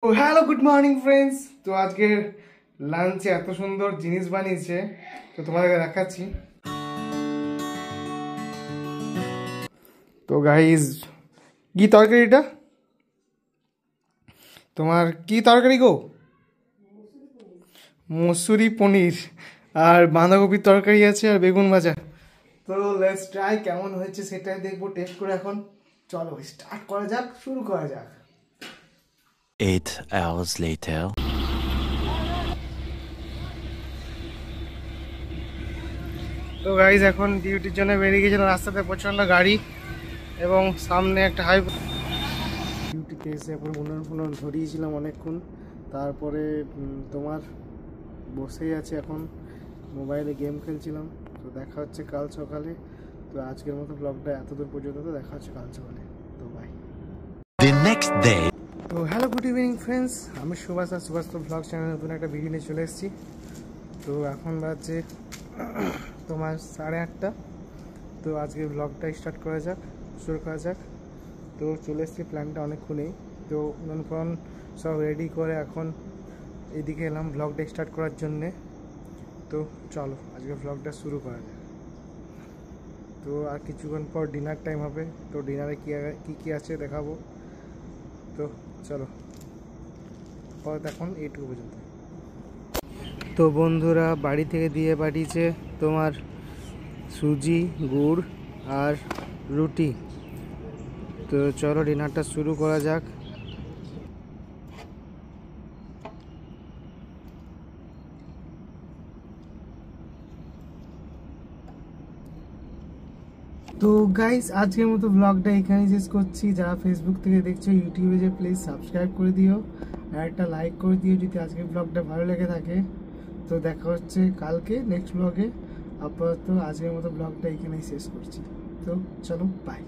তো hello good morning friends. তো আজকের লাঞ্চে এত সুন্দর জিনিস বানিয়েছে, তো তোমাদেরকে দেখাচ্ছি। তো গাইজ, কি তরকারি এটা? তোমার কি তরকারি গো? মসুরি পনির আর বাঁধাকপির তরকারি আছে আর বেগুন ভাজা। তো লেটস ট্রাই, কেমন হয়েছে সেটাই দেখবো টেস্ট করে। এখন চলো স্টার্ট করা যাক, শুরু করা যাক। 8 hours later. তো গাইজ এখন ডিউটির জন্য বেরিয়ে গেছিলাম, রাস্তাতে প্রচণ্ড গাড়ি এবং সামনে একটা ডিউটিতে এসে এখন উনুন ধরিয়েছিলাম অনেকক্ষণ, তারপরে তোমার বসেই আছে, এখন মোবাইলে গেম খেলছিলাম। তো দেখা হচ্ছে কাল সকালে। তো আজকের মতো ব্লগটা এতদূর পর্যন্ত, তো দেখা হচ্ছে কাল সকালে। তো বাই। The next day. তো হ্যালো গুড ইভিনিং ফ্রেন্ডস, আমি সুভাষ আর সুভাষ তো ব্লগ চ্যানেলে নতুন একটা ভিডিও নিয়ে চলে এসেছি। তো এখন বাজছে তোমার 8:30। তো আজকে ব্লগটা স্টার্ট করা যাক, শুরু করা যাক। তো চলে এসেছি প্ল্যানটা অনেকক্ষণেই। তো উনুন সব রেডি করে এখন এদিকে এলাম ব্লগটা স্টার্ট করার জন্যে। তো চলো আজকে ব্লগটা শুরু করা যাক। তো আর কিছুক্ষণ পর ডিনার টাইম হবে, তো ডিনারে কী আছে দেখাবো। তো চলো পরে এখন এইটুকু পর্যন্ত। তো বন্ধুরা বাড়ি থেকে দিয়ে পাঠিয়েছে তোমার সুজি, গুড় আর রুটি। তো চলো ডিনারটা শুরু করা যাক। তো গাইস আজকের মতো ব্লগটা এখানেই শেষ করছি। যারা ফেসবুক থেকে দেখছো, ইউটিউবে যে প্লিজ সাবস্ক্রাইব করে দিও আর একটা লাইক করে দিও যদি আজকের ব্লগটা ভালো লেগে থাকে। তো দেখা হচ্ছে কালকে নেক্সট ব্লগে। আপাতত আজকের মতো ব্লগটা এখানেই শেষ করছি। তো চলো বাই।